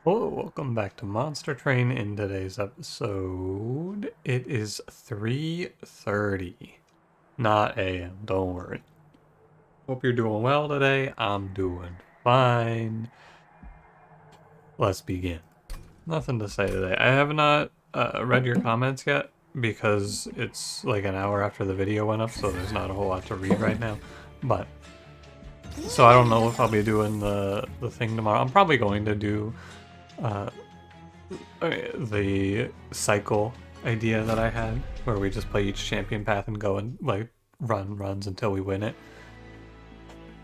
Hello, welcome back to Monster Train. In today's episode, it is 3:30, not AM, don't worry. Hope you're doing well today. I'm doing fine. Let's begin. Nothing to say today. I have not read your comments yet because it's like an hour after the video went up, so there's not a whole lot to read right now. But, so I don't know if I'll be doing the thing tomorrow. I'm probably going to do the cycle idea that I had, where we just play each champion path and go and like run runs until we win it.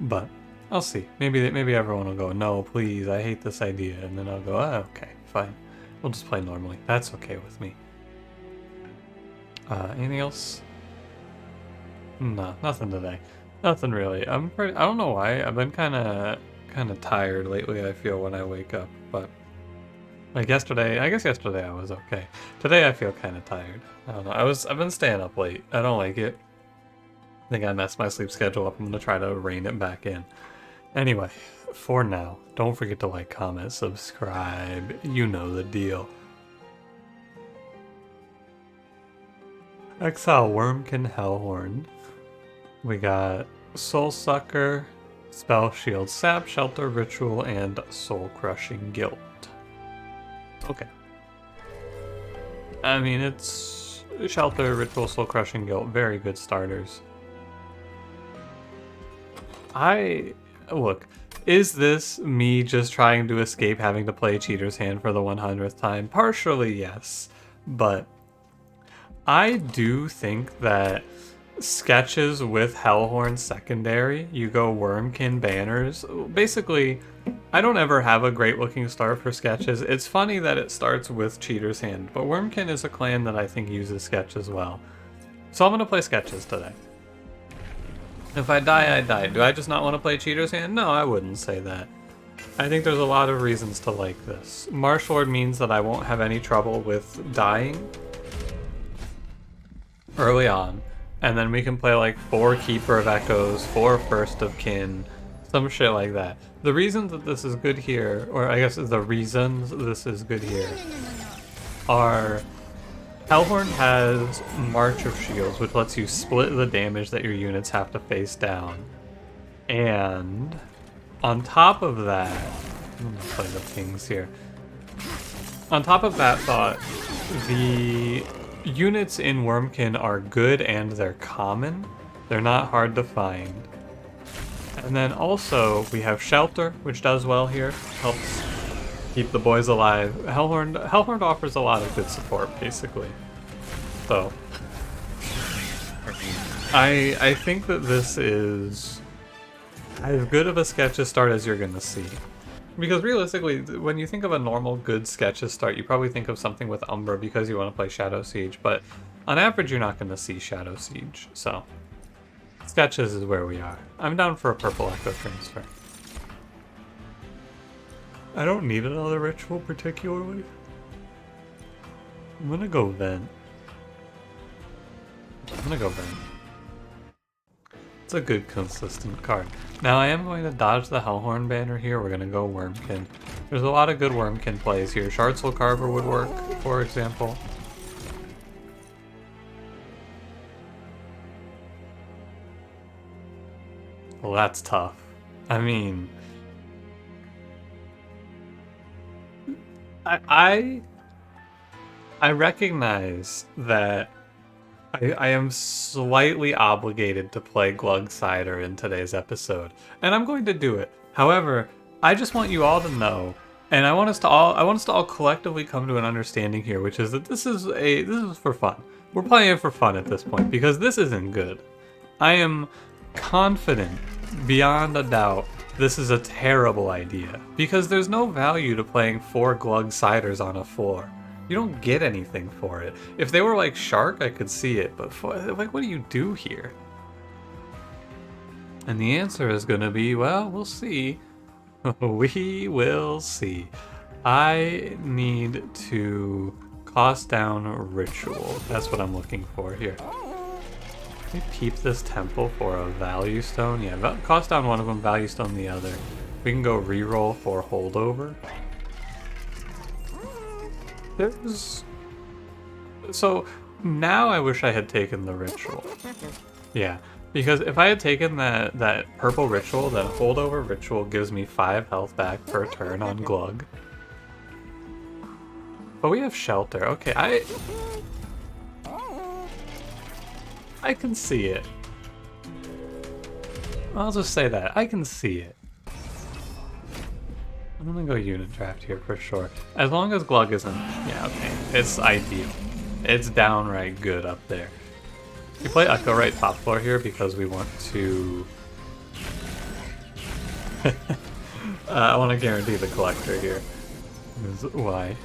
But I'll see. Maybe everyone will go, no, please, I hate this idea, and then I'll go, oh, okay, fine. We'll just play normally. That's okay with me. Anything else? No, nothing today. Nothing really. I don't know why. I've been kind of tired lately. I feel when I wake up, but. Like yesterday, I guess yesterday I was okay. Today I feel kind of tired. I don't know. I've been staying up late. I don't like it. I think I messed my sleep schedule up. I'm gonna try to rein it back in. Anyway, for now, don't forget to like, comment, subscribe. You know the deal. Exile Wurmkin Hellhorned. We got Soul Sucker, Spell Shield, Sap, Shelter, Ritual, and Soul Crushing Guilt. Okay. I mean, it's Shelter, Ritual, Soul Crushing Guilt, very good starters. Look, is this me just trying to escape having to play Cheater's Hand for the 100th time? Partially, yes. But I do think that sketches with Hellhorned secondary, you go Wurmkin banners, basically, I don't ever have a great looking start for sketches. It's funny that it starts with Cheater's Hand, but Wurmkin is a clan that I think uses sketch as well. So I'm going to play sketches today. If I die, I die. Do I just not want to play Cheater's Hand? No, I wouldn't say that. I think there's a lot of reasons to like this. Marshallord means that I won't have any trouble with dying early on. And then we can play like 4 Keeper of Echoes, 4 First of Kin, some shit like that. The reasons that this is good here, or I guess the reasons this is good here, are Hellhorn has March of Shields, which lets you split the damage that your units have to face down. And on top of that, I'm gonna play the pings here. On top of that thought, the units in Wurmkin are good and they're common. They're not hard to find. And then also we have Shelter, which does well here. Helps keep the boys alive. Hellhorned offers a lot of good support, basically. So I think that this is as good of a sketches start as you're gonna see. Because realistically, when you think of a normal good sketches start, you probably think of something with Umbra because you want to play Shadow Siege, but on average you're not going to see Shadow Siege, so sketches is where we are. I'm down for a purple Echo transfer. I don't need another ritual particularly. I'm gonna go Vent. It's a good consistent card. Now I am going to dodge the Hellhorn banner here. We're going to go Wurmkin. There's a lot of good Wurmkin plays here. Shardsoul Carver would work, for example. Well, that's tough. I mean, I recognize that I am slightly obligated to play Glug Cider in today's episode, and I'm going to do it. However, I just want you all to know, and I want us to all collectively come to an understanding here, which is that this is for fun. We're playing it for fun at this point because this isn't good. I am confident, beyond a doubt, this is a terrible idea because there's no value to playing 4 Glug Ciders on a floor. You don't get anything for it. If they were like Shark, I could see it, but like, what do you do here? And the answer is gonna be, well, we'll see. We will see. I need to cost down Ritual. That's what I'm looking for here. Let me peep this temple for a value stone. Yeah, cost down one of them, value stone the other. We can go reroll for holdover. There's... So, now I wish I had taken the ritual. Yeah, because if I had taken that purple ritual, then holdover ritual gives me 5 health back per turn on Glug. But we have shelter. Okay, I can see it. I'll just say that. I can see it. I'm gonna go unit draft here for sure. As long as Glug isn't... Yeah, okay. It's ideal. It's downright good up there. We play Echo right top floor here because we want to... I want to guarantee the collector here. Is why.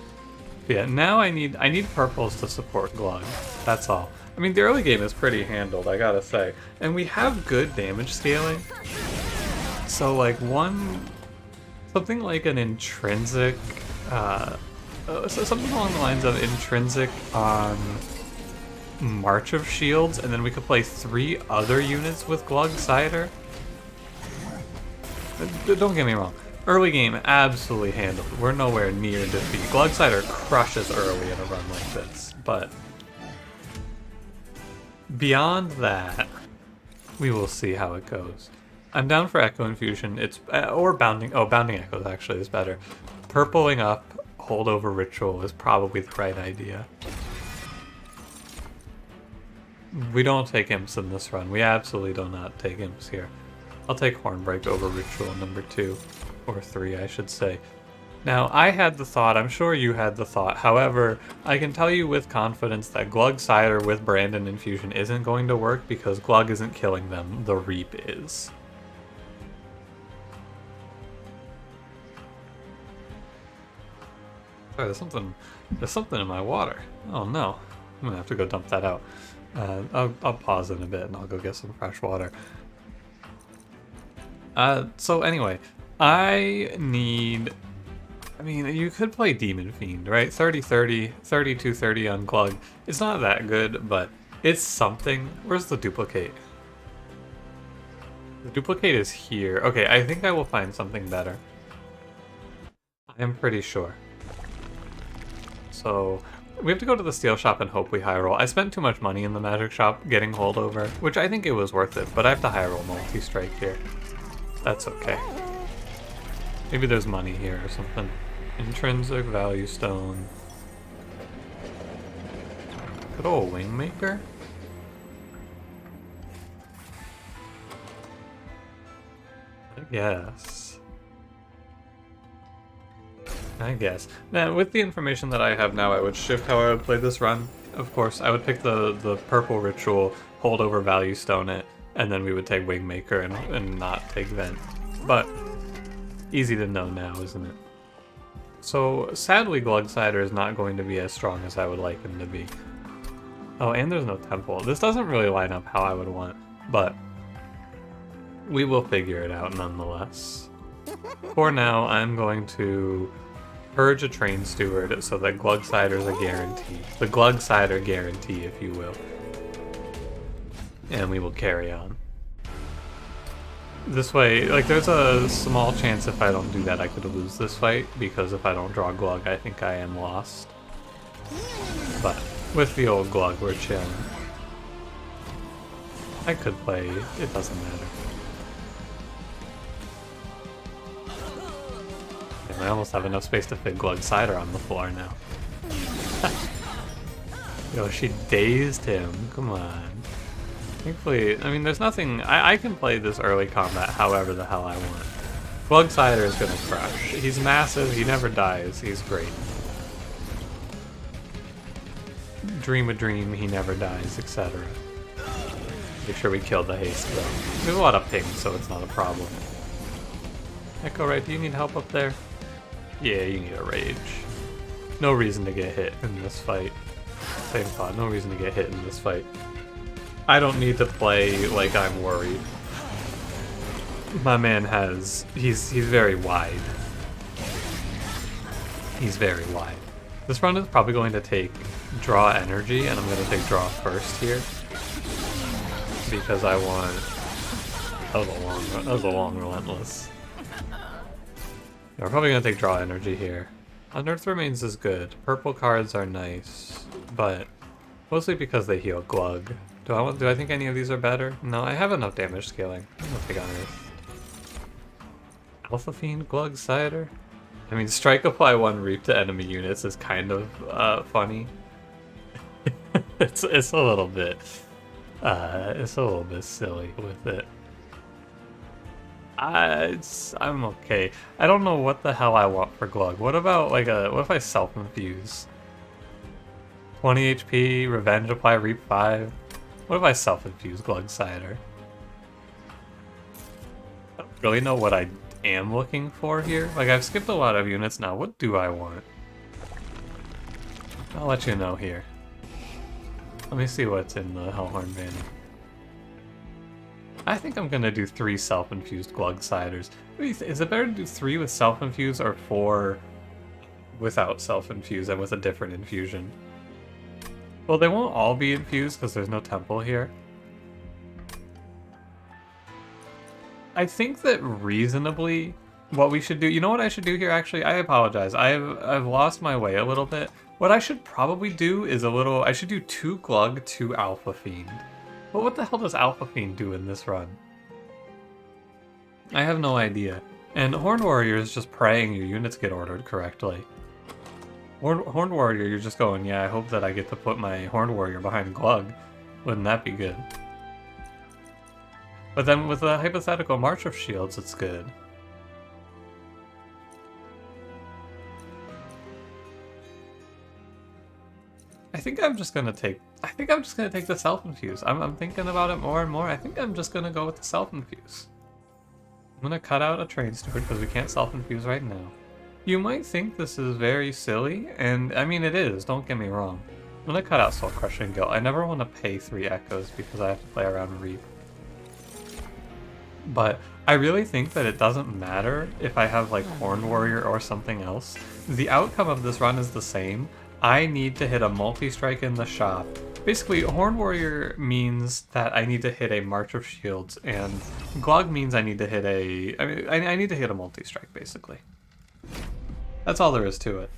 But yeah, now I need purples to support Glug. That's all. I mean, the early game is pretty handled, I gotta say. And we have good damage scaling. So, like, something like an intrinsic, so something along the lines of intrinsic on March of Shields, and then we could play 3 other units with Glug Cider. Don't get me wrong. Early game, absolutely handled. We're nowhere near defeat. Glug Cider crushes early in a run like this, but beyond that, we will see how it goes. I'm down for Echo Infusion. It's or Bounding. Oh, Bounding Echoes actually is better. Purpling up Holdover Ritual is probably the right idea. We don't take imps in this run. We absolutely do not take imps here. I'll take Hornbreak over Ritual number 2. Or 3, I should say. Now, I had the thought, I'm sure you had the thought, however, I can tell you with confidence that Glug Cider with Brandon Infusion isn't going to work because Glug isn't killing them, the Reap is. Sorry, there's something in my water. Oh no, I'm gonna have to go dump that out. I'll pause in a bit and I'll go get some fresh water. So anyway, I mean, you could play Demon Fiend, right? 30-30, 32-30 on Glug. It's not that good, but it's something. Where's the duplicate? The duplicate is here. Okay, I think I will find something better. I am pretty sure. So, we have to go to the steel shop and hope we high roll. I spent too much money in the magic shop getting holdover, which I think it was worth it, but I have to high roll multi-strike here. That's okay. Maybe there's money here or something. Intrinsic value stone. Good old Wingmaker? I guess. Now, with the information that I have now, I would shift how I would play this run. Of course, I would pick the purple ritual, hold over value stone it, and then we would take Wingmaker and not take Vent. But easy to know now, isn't it? So, sadly, Glug Cider is not going to be as strong as I would like him to be. Oh, and there's no temple. This doesn't really line up how I would want, but we will figure it out nonetheless. For now, I'm going to purge a Train Steward so that Glug Cider is a guarantee. The Glug Cider guarantee, if you will. And we will carry on. This way, like, there's a small chance if I don't do that I could lose this fight, because if I don't draw Glug, I think I am lost. But with the old Glug, we're chilling. I could play, it doesn't matter. And I almost have enough space to fit Glug Cider on the floor now. Yo, she dazed him, come on. Thankfully, I mean, there's nothing... I can play this early combat however the hell I want. Glug Cider is gonna crush. He's massive, he never dies, he's great. Dream a dream, he never dies, etc. Make sure we kill the haste though. There's a lot of pings, so it's not a problem. Echo, right, do you need help up there? Yeah, you need a rage. No reason to get hit in this fight. Same thought, no reason to get hit in this fight. I don't need to play like I'm worried. My man has... He's very wide. He's very wide. This run is probably going to take draw energy, and I'm going to take draw first here. Because I want... That was a long relentless. Yeah, we're probably going to take draw energy here. Unearthed Remains is good. Purple cards are nice, but mostly because they heal Glug. Do I think any of these are better? No, I have enough damage scaling. I don't know if I got Unearthed. Alpha Fiend, Glug, Cider? I mean, Strike apply 1 Reap to enemy units is kind of funny. it's a little bit silly with it. I'm okay. I don't know what the hell I want for Glug. What about what if I self-infuse? 20 HP, Revenge apply, Reap 5. What if I self-infuse Glug Cider? I don't really know what I am looking for here. Like, I've skipped a lot of units now. What do I want? I'll let you know here. Let me see what's in the Hellhorned banner. I think I'm gonna do 3 self-infused Glug Ciders. Is it better to do 3 with self-infuse or 4 without self-infuse and with a different infusion? Well, they won't all be infused because there's no temple here. I think that reasonably what we should do, you know what I should do here actually? I apologize. I've lost my way a little bit. What I should probably do is I should do 2 Glug, 2 Alpha Fiend. But what the hell does Alpha Fiend do in this run? I have no idea. And Horned Warrior is just praying your units get ordered correctly. Horned Warrior, you're just going, yeah, I hope that I get to put my Horned Warrior behind Glug. Wouldn't that be good? But then with the hypothetical March of Shields, it's good. I think I'm just gonna take the self-infuse. I'm thinking about it more and more. I think I'm just gonna go with the self-infuse. I'm gonna cut out a Train Steward because we can't self-infuse right now. You might think this is very silly, and I mean it is, don't get me wrong. I'm gonna cut out Soul Crushing Guilt. I never want to pay 3 Echoes because I have to play around Reap. But I really think that it doesn't matter if I have like Horned Warrior or something else. The outcome of this run is the same. I need to hit a multi-strike in the shop. Basically, Horned Warrior means that I need to hit a March of Shields, and Glug means I need to hit I need to hit a multi-strike, basically. That's all there is to it.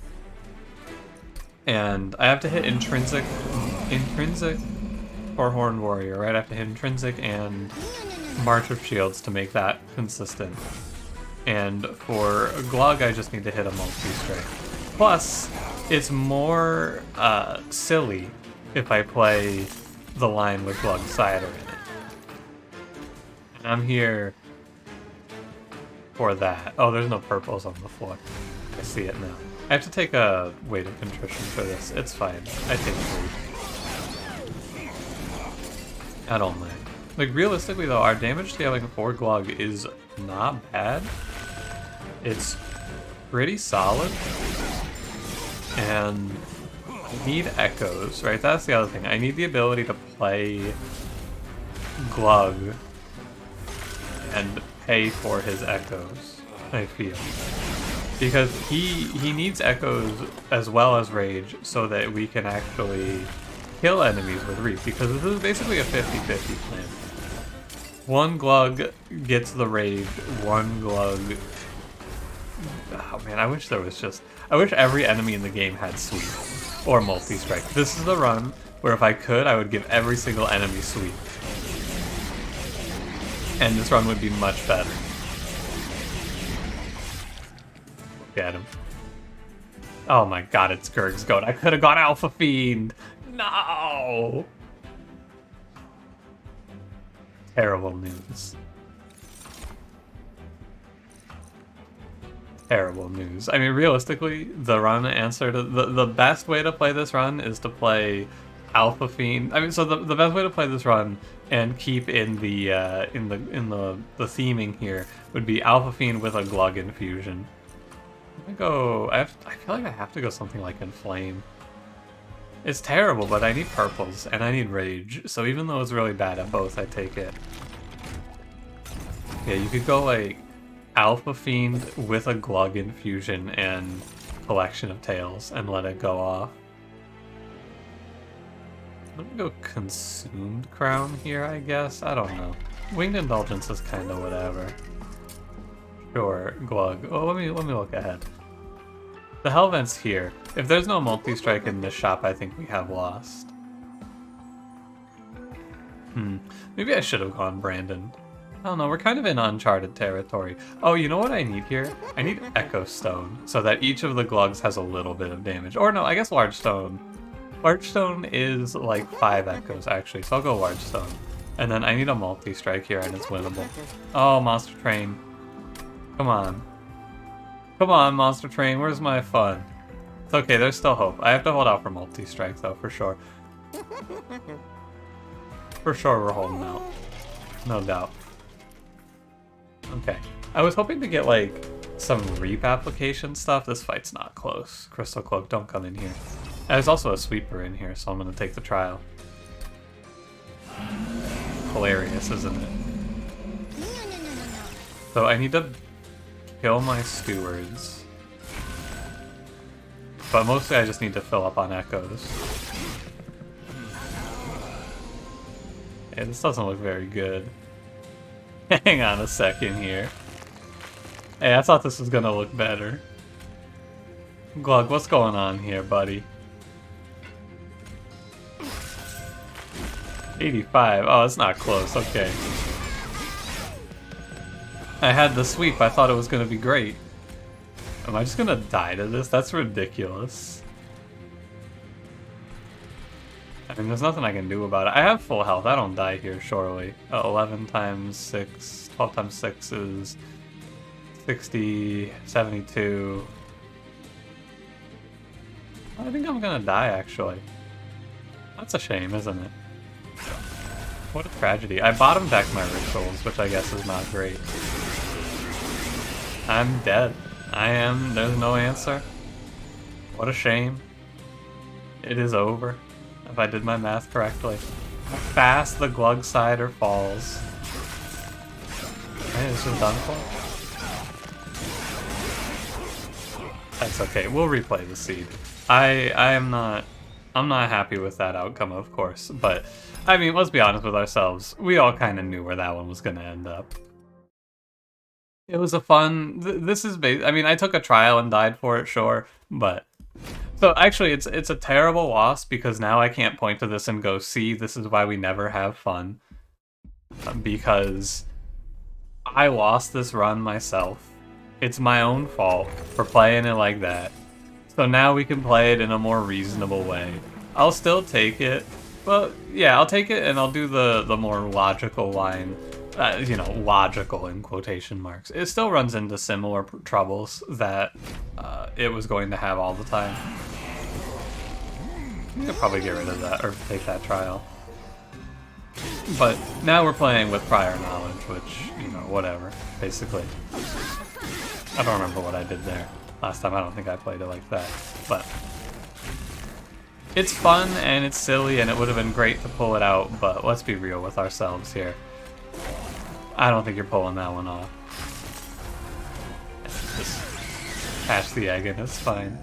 And I have to hit intrinsic or Horned Warrior, right? I have to hit intrinsic and March of Shields to make that consistent. And for Glug, I just need to hit a multi-strike. Plus, it's more silly if I play the line with Glug Cider in it. And I'm here for that. Oh, there's no purples on the floor. I see it now. I have to take a weight of contrition for this. It's fine. I take 3. I don't mind. Like, realistically though, our damage scaling for Glug is not bad. It's pretty solid. And I need Echoes, right? That's the other thing. I need the ability to play Glug and pay for his Echoes, I feel. Because he needs Echoes as well as Rage so that we can actually kill enemies with Reap, because this is basically a 50-50 plan. 1 Glug gets the Rage, 1 Glug... Oh man, I wish every enemy in the game had Sweep or Multi-Strike. This is the run where if I could, I would give every single enemy Sweep. And this run would be much better. Look at him. Oh my god, it's Gurg's Goat. I could have gone Alpha Fiend! No! Terrible news. Terrible news. I mean, realistically, the run answer to the best way to play this run is to play Alpha Fiend. I mean, so the best way to play this run and keep in the theming here would be Alpha Fiend with a Glug infusion. I'm gonna go. I feel like I have to go something like Inflame. It's terrible, but I need purples and I need Rage. So even though it's really bad at both, I take it. Yeah, you could go like Alpha Fiend with a Glug infusion and Collection of Tails and let it go off. I'm gonna go Consumed Crown here, I guess. I don't know. Winged Indulgence is kind of whatever. Sure, Glug. Oh, let me look ahead. The Hell Vent's here. If there's no multi-strike in this shop, I think we have lost. Maybe I should have gone Brandon. I don't know, we're kind of in uncharted territory. Oh, you know what I need here? I need Echo Stone, so that each of the Glugs has a little bit of damage. Or no, I guess Large Stone. Large Stone is like 5 Echoes, actually, so I'll go Large Stone. And then I need a multi-strike here, and it's winnable. Oh, Monster Train. Come on. Come on, Monster Train, where's my fun? It's okay, there's still hope. I have to hold out for multi-strike, though, for sure. For sure we're holding out. No doubt. Okay. I was hoping to get, like, some Reap application stuff. This fight's not close. Crystal Cloak, don't come in here. There's also a Sweeper in here, so I'm gonna take the trial. Hilarious, isn't it? So I need to kill my Stewards. But mostly I just need to fill up on Echoes. Hey, this doesn't look very good. Hang on a second here. Hey, I thought this was gonna look better. Glug, what's going on here, buddy? 85. Oh, it's not close. Okay. I had the sweep. I thought it was gonna be great. Am I just gonna die to this? That's ridiculous. I mean, there's nothing I can do about it. I have full health. I don't die here, surely. 11 times 6, 12 times 6 is 60, 72. I think I'm gonna die, actually. That's a shame, isn't it? What a tragedy. I bottom decked my rituals, which I guess is not great. I'm dead. I am. There's no answer. What a shame. It is over. If I did my math correctly. How fast the Glug Cider falls. Hey, this is done for? That's okay. We'll replay the seed. I'm not happy with that outcome, of course, but I mean, let's be honest with ourselves. We all kind of knew where that one was going to end up. It was a fun. This is I mean, I took a trial and died for it, sure, but so actually, it's a terrible loss because now I can't point to this and go, "See, this is why we never have fun," because I lost this run myself. It's my own fault for playing it like that. So now we can play it in a more reasonable way. I'll still take it. Well, yeah, I'll take it and I'll do the more logical line. You know, logical in quotation marks. It still runs into similar troubles that it was going to have all the time. You could probably get rid of that or take that trial. But now we're playing with prior knowledge, which, you know, whatever, basically. I don't remember what I did there. Last time I don't think I played it like that. But it's fun and it's silly and it would have been great to pull it out, but let's be real with ourselves here. I don't think you're pulling that one off. Just hatch the egg and it's fine.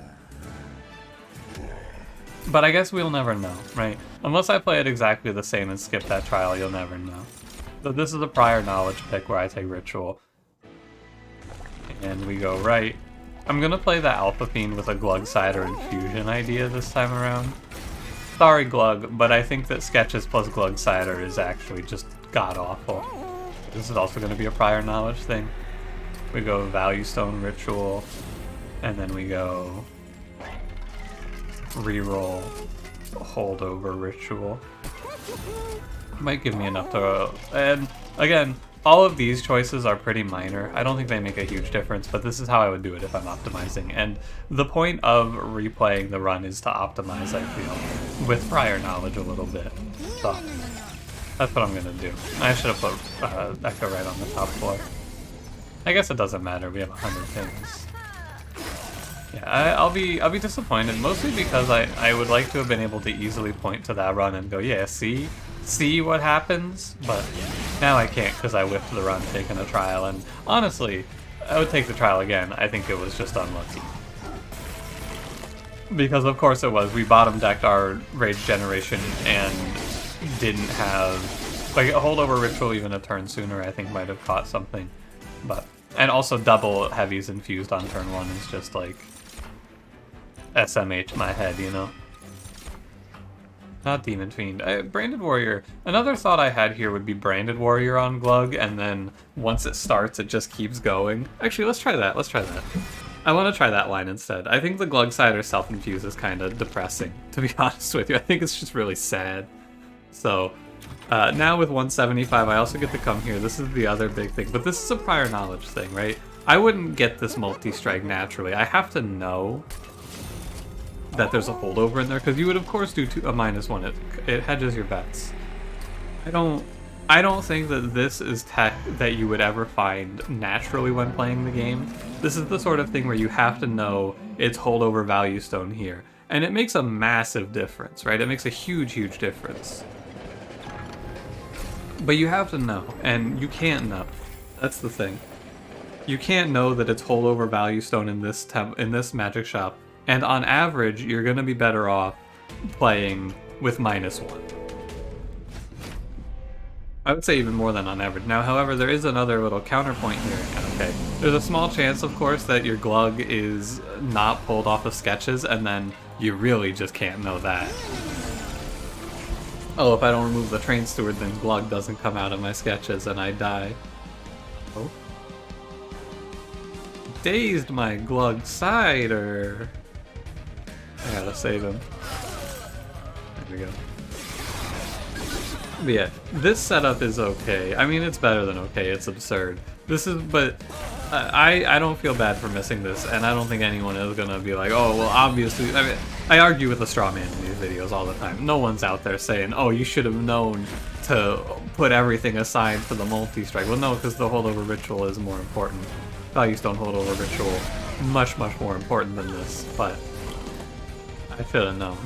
But I guess we'll never know, right? Unless I play it exactly the same and skip that trial, you'll never know. So this is a prior knowledge pick where I take Ritual. And we go right. I'm gonna play the Alpha Fiend with a Glug Cider Infusion idea this time around. Sorry, Glug, but I think that Sketches plus Glug Cider is actually just god-awful. This is also going to be a prior knowledge thing. We go Value Stone Ritual, and then we go reroll Holdover Ritual. Might give me enough to... And again, all of these choices are pretty minor. I don't think they make a huge difference, but this is how I would do it if I'm optimizing. And the point of replaying the run is to optimize, I feel, with prior knowledge a little bit. So that's what I'm gonna do. I should have put Echo right on the top floor. I guess it doesn't matter. We have 100 things. Yeah, I'll be disappointed, mostly because I would like to have been able to easily point to that run and go, yeah, see what happens, but now I can't because I whiffed the run taking a trial, and honestly, I would take the trial again. I think it was just unlucky. Because of course it was. We bottom decked our Rage Generation and didn't have... Like, a Holdover Ritual even a turn sooner I think might have caught something. But... And also double Heavies infused on turn 1 is just like... SMH my head, you know? Not Demon Fiend. Branded Warrior. Another thought I had here would be Branded Warrior on Glug, and then once it starts, it just keeps going. Actually, let's try that. Let's try that. I want to try that line instead. I think the Glug Cider self-infuse is kind of depressing, to be honest with you. I think it's just really sad. So, now with 175, I also get to come here. This is the other big thing, but this is a prior knowledge thing, right? I wouldn't get this multi-strike naturally. I have to know that there's a holdover in there, because you would of course do a -1. It hedges your bets. I don't think that this is tech that you would ever find naturally when playing the game. This is the sort of thing where you have to know it's holdover value stone here. And it makes a massive difference, right? It makes a huge, huge difference. But you have to know, and you can't know. That's the thing. You can't know that it's holdover value stone in this magic shop. And on average, you're going to be better off playing with -1. I would say even more than on average. Now, however, there is another little counterpoint here. Okay, there's a small chance, of course, that your Glug is not pulled off of sketches, and then you really just can't know that. Oh, if I don't remove the train steward, then Glug doesn't come out of my sketches and I die. Oh. Dazed my Glug Cider. I gotta save him. There we go. But yeah, this setup is okay. I mean, it's better than okay. It's absurd. But I don't feel bad for missing this, and I don't think anyone is gonna be like, oh, well, obviously. I mean, I argue with the straw man in these videos all the time. No one's out there saying, oh, you should have known to put everything aside for the multi-strike. Well, no, because the holdover ritual is more important. Value Stone holdover ritual, much, much more important than this, but I should have known.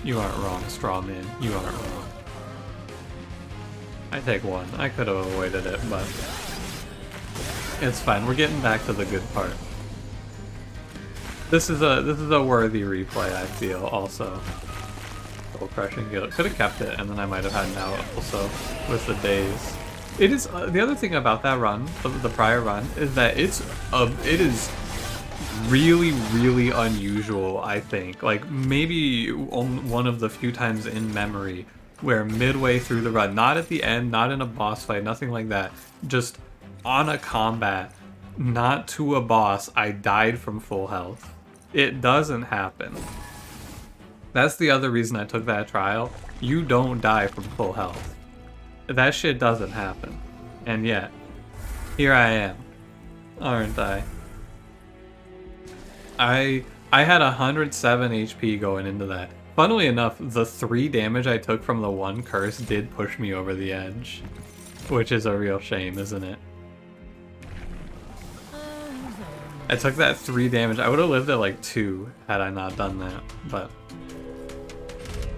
You aren't wrong, straw man. You aren't wrong. I take one. I could have avoided it, but it's fine. We're getting back to the good part. This is a worthy replay, I feel. Also, Soul Crushing Guild could have kept it, and then I might have had an out also with the days. It is the other thing about that run, the prior run, is that it is really, really unusual. I think, like, maybe one of the few times in memory where midway through the run, not at the end, not in a boss fight, nothing like that, just on a combat, not to a boss, I died from full health. It doesn't happen. That's the other reason I took that trial. You don't die from full health. That shit doesn't happen. And yet, here I am, aren't I? I had 107 HP going into that. Funnily enough, the 3 damage I took from the 1 curse did push me over the edge. Which is a real shame, isn't it? I took that 3 damage. I would have lived at like 2 had I not done that, but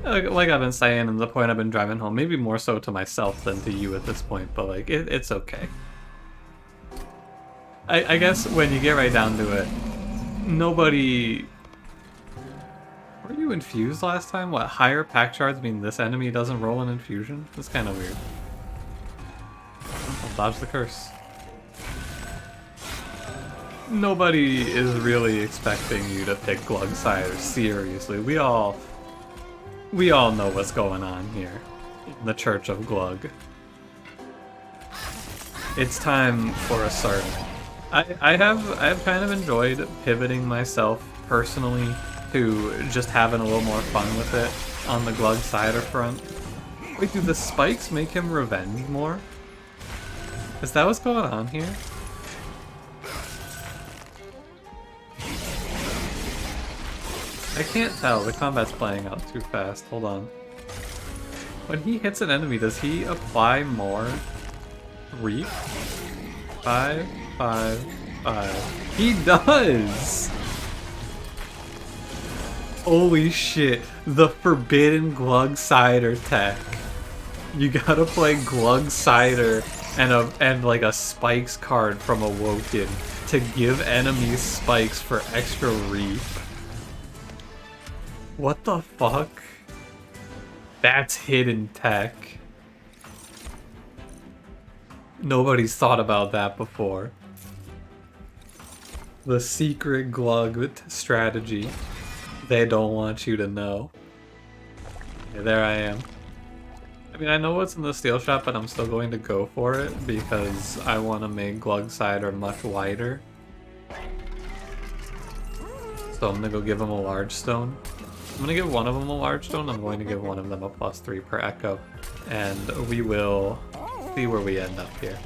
like I've been saying, and the point I've been driving home, maybe more so to myself than to you at this point, but like, it's okay. I guess when you get right down to it, nobody... Were you infused last time? What, higher pack shards mean this enemy doesn't roll an infusion? That's kind of weird. I'll dodge the curse. Nobody is really expecting you to pick Glug Cider seriously. We all know what's going on here in the Church of Glug. It's time for a sermon. I have kind of enjoyed pivoting myself personally to just having a little more fun with it on the Glug Cider front. Wait, do the spikes make him revenge more? Is that what's going on here? I can't tell. The combat's playing out too fast. Hold on. When he hits an enemy, does he apply more reap? 5, 5, 5. He does! Holy shit. The forbidden Glug Cider tech. You gotta play Glug Cider and like a spikes card from a Wurmkin to give enemies spikes for extra reap. What the fuck? That's hidden tech. Nobody's thought about that before. The secret Glug strategy. They don't want you to know. Okay, there I am. I mean, I know what's in the steel shop, but I'm still going to go for it because I want to make Glug cider much wider. So I'm gonna go give them a large stone. I'm gonna give one of them a large stone. I'm going to give one of them a +3 per echo, and we will see where we end up here.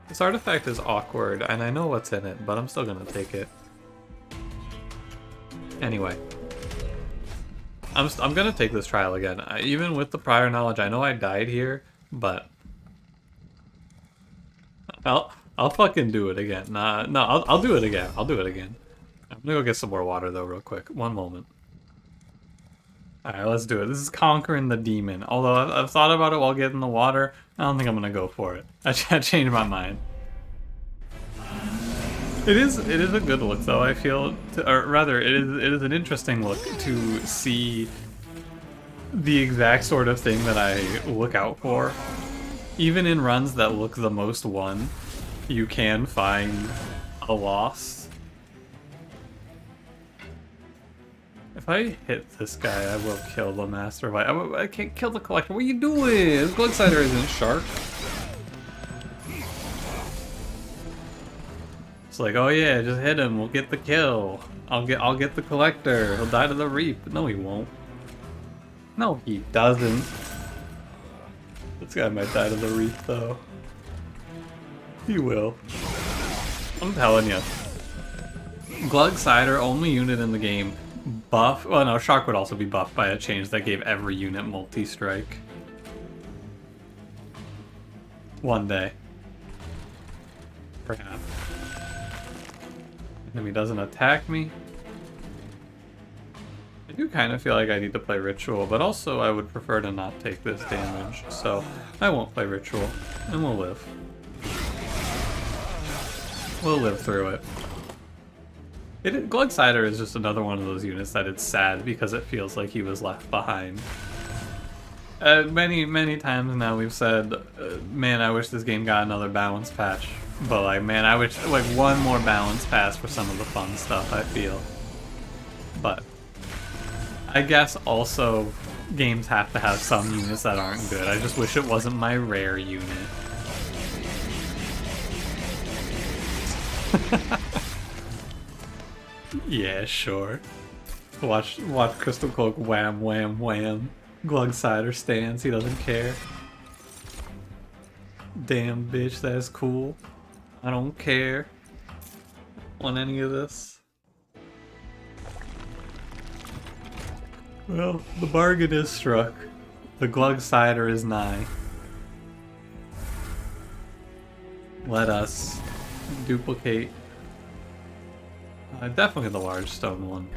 This artifact is awkward, and I know what's in it, but I'm still gonna take it. Anyway. I'm gonna take this trial again. Even with the prior knowledge, I know I died here, but I'll fucking do it again. Nah, no, I'll do it again. I'll do it again. I'm gonna go get some more water though, real quick. One moment. All right, let's do it. This is conquering the demon. Although I've thought about it while getting the water, I don't think I'm gonna go for it. I changed my mind. It is a good look though, I feel, or rather it is an interesting look to see the exact sort of thing that I look out for. Even in runs that look the most won, you can find a loss. If I hit this guy, I will kill the Master. I can't kill the Collector. What are you doing? This Glug cider isn't sharp. It's like, oh yeah, just hit him. We'll get the kill. I'll get the Collector. He'll die to the Reap. No, he won't. No, he doesn't. This guy might die to the Reap though. He will. I'm telling you. Glug cider, only unit in the game. Buff. Well, no, Shark would also be buffed by a change that gave every unit multi-strike. One day. Perhaps. Enemy doesn't attack me. I do kind of feel like I need to play Ritual, but also I would prefer to not take this damage, so I won't play Ritual, and we'll live. We'll live through it. Glug cider is just another one of those units that it's sad because it feels like he was left behind. Many times now we've said, man, I wish this game got another balance patch. But like, man, I wish like one more balance pass for some of the fun stuff, I feel. But I guess also games have to have some units that aren't good. I just wish it wasn't my rare unit. Yeah, sure. Watch Crystal Cloak wham wham wham. Glug cider stands, he doesn't care. Damn bitch, that is cool. I don't care on any of this. Well, the bargain is struck. The Glug cider is nigh. Let us duplicate. Definitely the large stone one.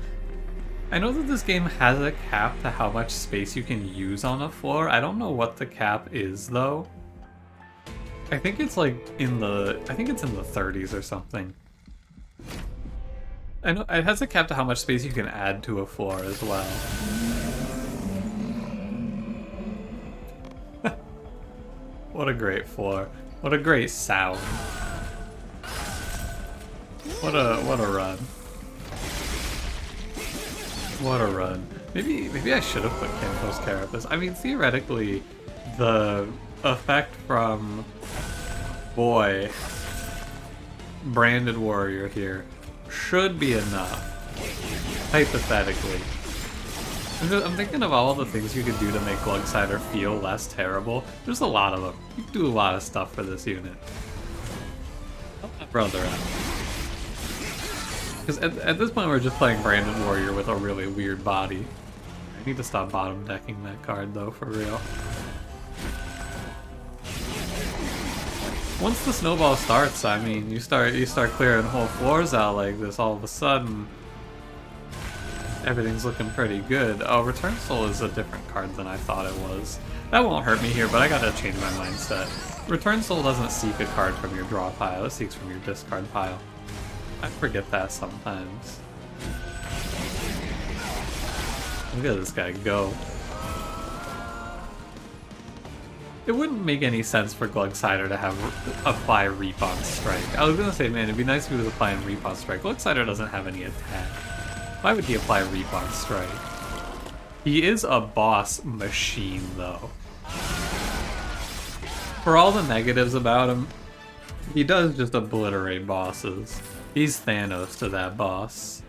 I know that this game has a cap to how much space you can use on a floor. I don't know what the cap is though. I think it's like in the 30s or something. I know it has a cap to how much space you can add to a floor as well. What a great floor. What a great sound. What a run. What a run. Maybe I should have put Campos Carapace. I mean, theoretically, the effect from Boy, Branded Warrior here, should be enough. Hypothetically. I'm thinking of all the things you could do to make Glug cider feel less terrible. There's a lot of them. You can do a lot of stuff for this unit. Help that brother out. Because at this point we're just playing Branded Warrior with a really weird body. I need to stop bottom decking that card though, for real. Once the snowball starts, I mean, you start clearing whole floors out like this, all of a sudden everything's looking pretty good. Oh, Return Soul is a different card than I thought it was. That won't hurt me here, but I gotta change my mindset. Return Soul doesn't seek a card from your draw pile, it seeks from your discard pile. I forget that sometimes. Look at this guy go. It wouldn't make any sense for Glug cider to have apply Reap on Strike. I was gonna say, man, it'd be nice if he was applying Reap on Strike. Glug cider doesn't have any attack. Why would he apply Reap on Strike? He is a boss machine, though. For all the negatives about him, he does just obliterate bosses. He's Thanos to that boss.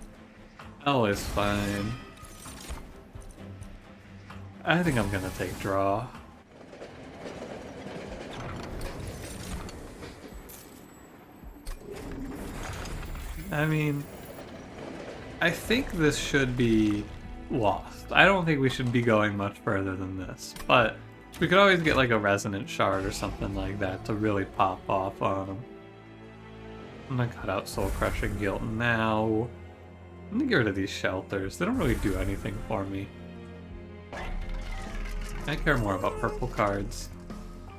Always fine. I think I'm gonna take draw. I mean, I think this should be lost. I don't think we should be going much further than this, but we could always get like a resonant shard or something like that to really pop off on him. I'm gonna cut out Soul Crushing Guilt now. I'm gonna get rid of these shelters. They don't really do anything for me. I care more about purple cards.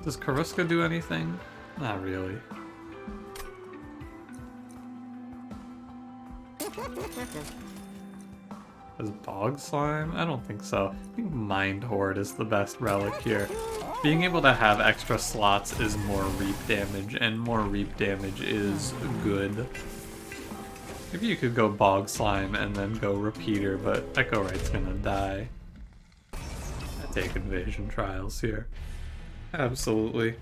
Does Karuska do anything? Not really. Is Bog Slime? I don't think so. I think Mind Horde is the best relic here. Being able to have extra slots is more reap damage, and more reap damage is good. Maybe you could go Bog Slime and then go Repeater, but Echo Right's gonna die. I take Invasion Trials here. Absolutely.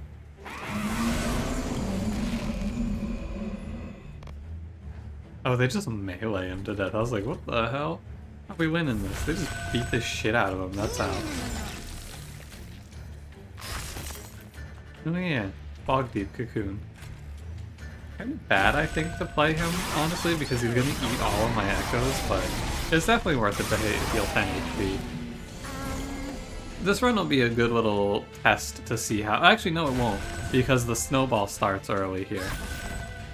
Oh, they just melee him to death. I was like, what the hell? How are we winning this? They just beat the shit out of him, that's how. Oh yeah, Bog Deep Cocoon. Kind of bad, I think, to play him, honestly, because he's gonna eat all of my echoes, but it's definitely worth it to heal 10 HP. This run will be a good little test to see how... Actually, no, it won't, because the snowball starts early here.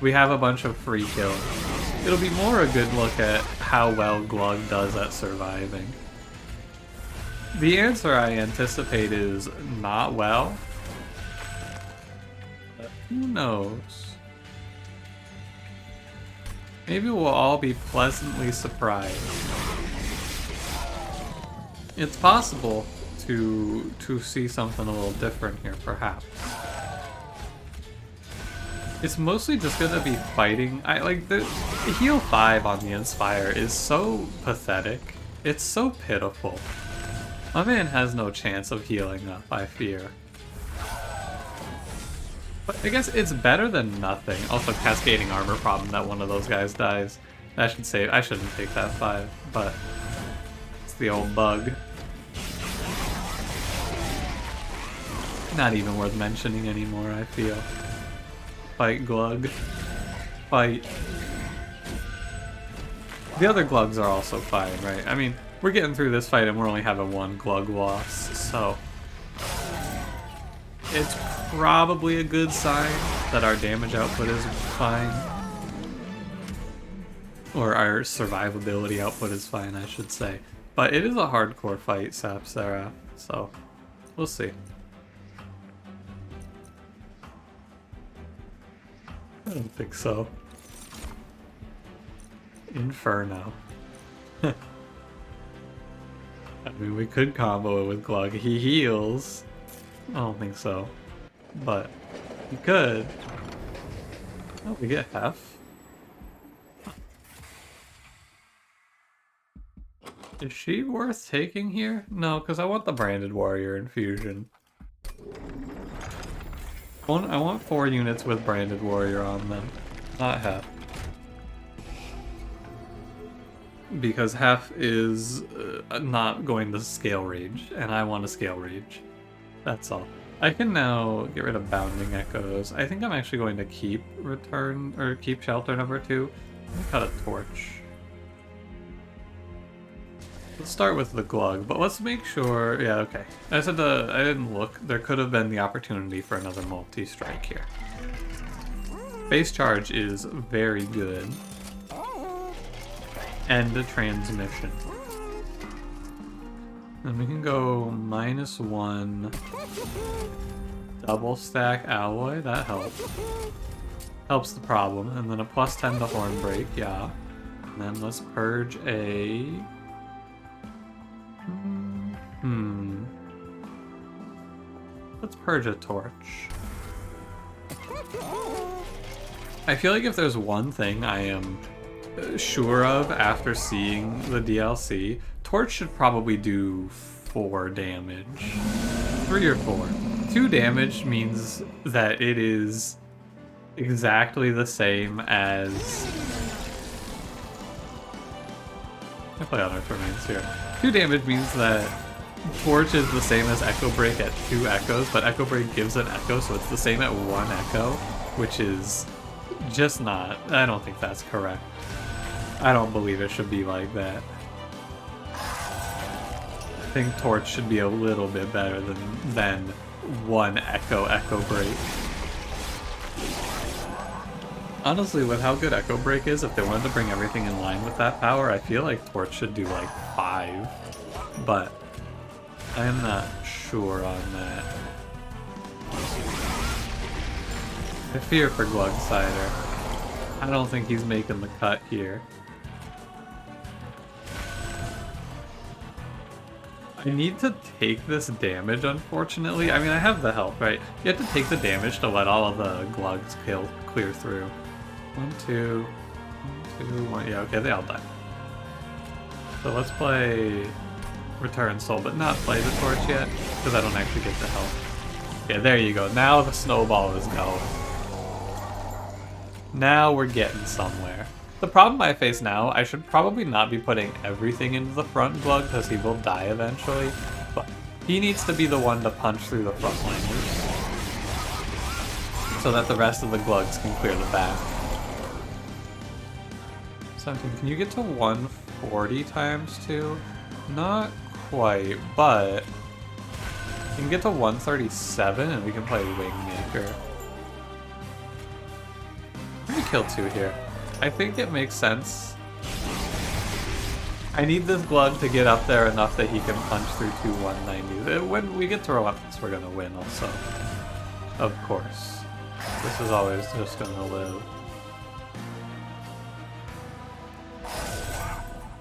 We have a bunch of free kills. It'll be more a good look at how well Glug does at surviving. The answer I anticipate is not well. But who knows? Maybe we'll all be pleasantly surprised. It's possible to see something a little different here, perhaps. It's mostly just gonna be fighting. I like the heal 5 on the Inspire is so pathetic. It's so pitiful. My man has no chance of healing up, I fear. But I guess it's better than nothing. Also, cascading armor problem that one of those guys dies. I should say I shouldn't take that 5, but it's the old bug. Not even worth mentioning anymore, I feel. Fight Glug. Fight. The other Glugs are also fine, right? I mean, we're getting through this fight and we're only having one Glug loss, so... It's probably a good sign that our damage output is fine. Or our survivability output is fine, I should say. But it is a hardcore fight, Sapsera, so we'll see. I don't think so. Inferno. I mean, we could combo it with Glug. He heals. I don't think so. But we could. Oh, we get Hef. Is she worth taking here? No, because I want the Branded Warrior infusion. I want 4 units with Branded Warrior on them, not Hef. Because Hef is not going to scale rage, and I want to scale rage. That's all. I can now get rid of Bounding Echoes. I think I'm actually going to keep keep Shelter number 2. I'm gonna cut a Torch. Let's start with the Glug, but let's make sure... Yeah, okay. I didn't look. There could have been the opportunity for another multi-strike here. Base charge is very good. End a transmission. And we can go -1. Double stack alloy, that helps. Helps the problem. And then a +10 to Hornbreak, yeah. And then let's purge a... Let's purge a Torch. I feel like if there's one thing I am sure of after seeing the DLC, Torch should probably do 4 damage. 3 or 4. 2 damage means that it is exactly the same as... I play Unearthed Remains here. 2 damage means that Torch is the same as Echo Break at 2 echoes, but Echo Break gives an echo, so it's the same at 1 echo, which is just not... I don't think that's correct. I don't believe it should be like that. I think Torch should be a little bit better than 1 Echo Break. Honestly, with how good Echo Break is, if they wanted to bring everything in line with that power, I feel like Torch should do like 5. But I am not sure on that. I fear for Glug Cider. I don't think he's making the cut here. I need to take this damage, unfortunately. I mean, I have the health, right? You have to take the damage to let all of the Glugs clear through. 1, 2, 1, 2, 1. Yeah, okay, they all die. So let's play Return Soul, but not play the Torch yet, because I don't actually get the health. Yeah, there you go. Now the snowball is going. Now we're getting somewhere. The problem I face now, I should probably not be putting everything into the front Glug because he will die eventually, but he needs to be the one to punch through the frontliners so that the rest of the Glugs can clear the back. 17, can you get to 140 times 2? Not quite, but you can get to 137 and we can play Wingmaker. I'm gonna kill 2 here. I think it makes sense. I need this Glug to get up there enough that he can punch through 2 190s. When we get to relentless, we're gonna win also. Of course. This is always just gonna live.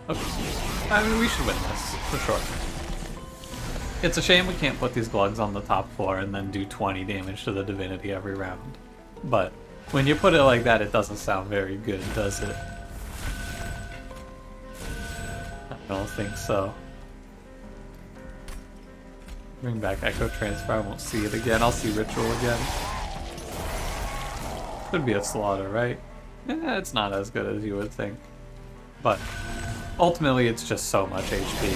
Okay. I mean, we should win this, for sure. It's a shame we can't put these Glugs on the top floor and then do 20 damage to the Divinity every round. But when you put it like that, it doesn't sound very good, does it? I don't think so. Bring back Echo Transfer, I won't see it again. I'll see Ritual again. Could be a slaughter, right? Eh, it's not as good as you would think. But ultimately, it's just so much HP.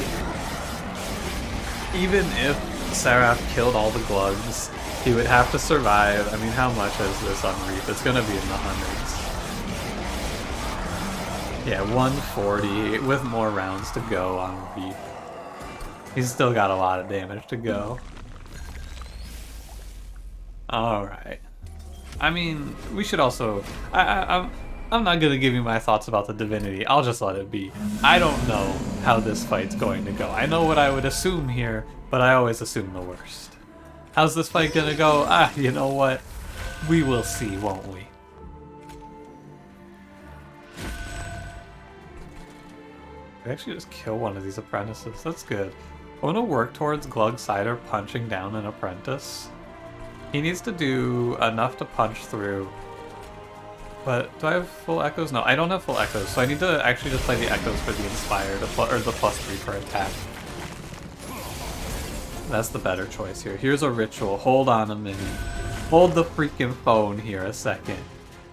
Even if Seraph killed all the Glugs, he would have to survive. I mean, how much is this on Reef? It's gonna be in the hundreds. Yeah, 140 with more rounds to go on Reef. He's still got a lot of damage to go. Alright. I mean, we should also... I'm not gonna give you my thoughts about the Divinity. I'll just let it be. I don't know how this fight's going to go. I know what I would assume here, but I always assume the worst. How's this fight gonna go? Ah, you know what? We will see, won't we? I actually just kill one of these apprentices. That's good. I want to work towards Glug Cider punching down an apprentice. He needs to do enough to punch through. But do I have full echoes? No, I don't have full echoes, so I need to actually just play the echoes for the inspired, or the +3 for attack. That's the better choice here. Here's a ritual. Hold on a minute. Hold the freaking phone here a second.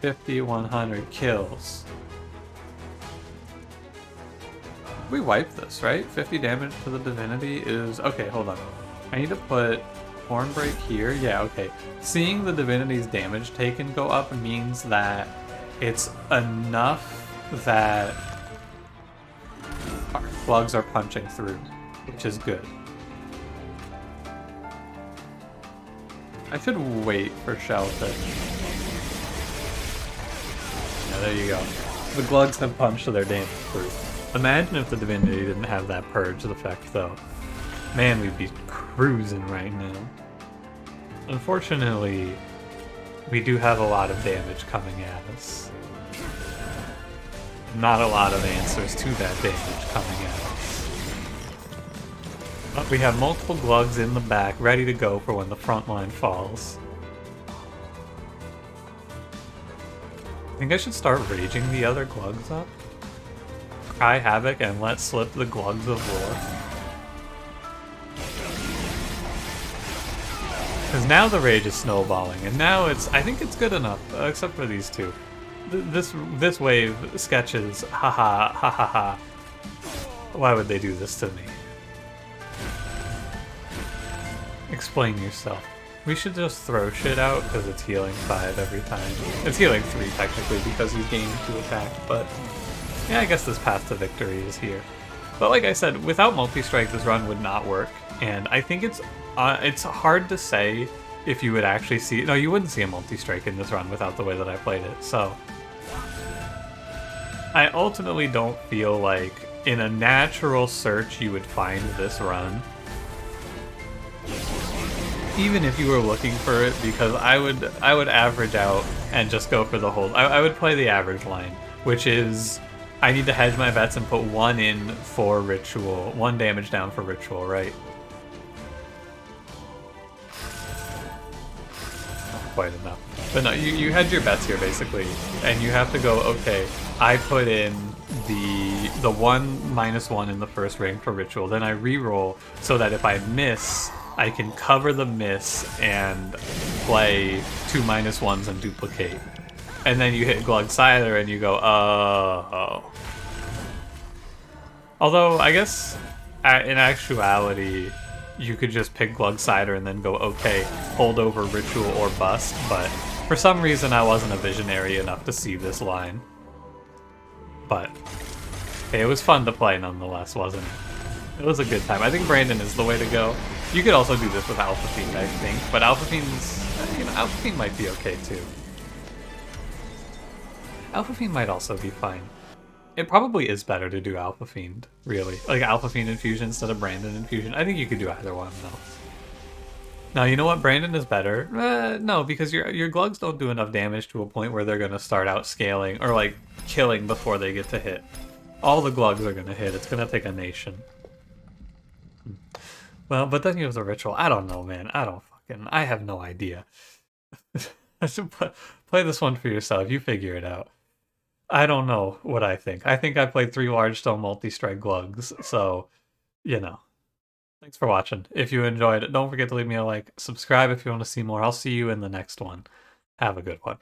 50, 100 kills. We wipe this, right? 50 damage to the Divinity is... Okay, hold on. I need to put Hornbreak here. Yeah, okay. Seeing the Divinity's damage taken go up means that it's enough that our Glugs are punching through, which is good. I should wait for Shellfish. Yeah, there you go. The Glugs have punched their damage through. Imagine if the Divinity didn't have that purge effect, though. Man, we'd be cruising right now. Unfortunately, we do have a lot of damage coming at us. Not a lot of answers to that damage coming at us. But we have multiple Glugs in the back, ready to go for when the front line falls. I think I should start raging the other Glugs up. Cry Havoc and let slip the Glugs of War. Because now the rage is snowballing, and now I think it's good enough, except for these two. This wave sketches, haha, ha ha ha. Why would they do this to me? Explain yourself. We should just throw shit out because it's healing 5 every time. It's healing 3 technically because he's gained 2 attack, but yeah, I guess this path to victory is here. But like I said, without multi-strike this run would not work, and I think it's hard to say if you would actually see... No, you wouldn't see a multi-strike in this run without the way that I played it, so... I ultimately don't feel like in a natural search you would find this run. Even if you were looking for it, because I would average out and just go for the hold. I would play the average line, which is I need to hedge my bets and put 1 in for ritual, 1 damage down for ritual, right? Not quite enough. But no, you hedge your bets here basically, and you have to go, okay, I put in the 1 -1 in the first ring for ritual, then I re-roll so that if I miss, I can cover the miss and play 2 -1s and duplicate. And then you hit Glug Siler and you go, oh. Although, I guess, in actuality, you could just pick Glug Siler and then go, okay, hold over Ritual or Bust, but for some reason I wasn't a visionary enough to see this line. But, hey, it was fun to play nonetheless, wasn't it? It was a good time. I think Brandon is the way to go. You could also do this with Alpha Fiend, I think, but Alpha Fiend's, Alpha Fiend might be okay too. Alpha Fiend might also be fine. It probably is better to do Alpha Fiend, really. Like Alpha Fiend Infusion instead of Brandon Infusion. I think you could do either one, though. Now, you know what? Brandon is better. No, because your Glugs don't do enough damage to a point where they're going to start out scaling, or like killing before they get to hit. All the Glugs are going to hit. It's going to take a nation. Well, but then you have the ritual. I don't know, man. I have no idea. I should play this one for yourself. You figure it out. I don't know what I think. I think I played 3 large stone multi-strike Glugs, so, Thanks for watching. If you enjoyed it, don't forget to leave me a like. Subscribe if you want to see more. I'll see you in the next one. Have a good one.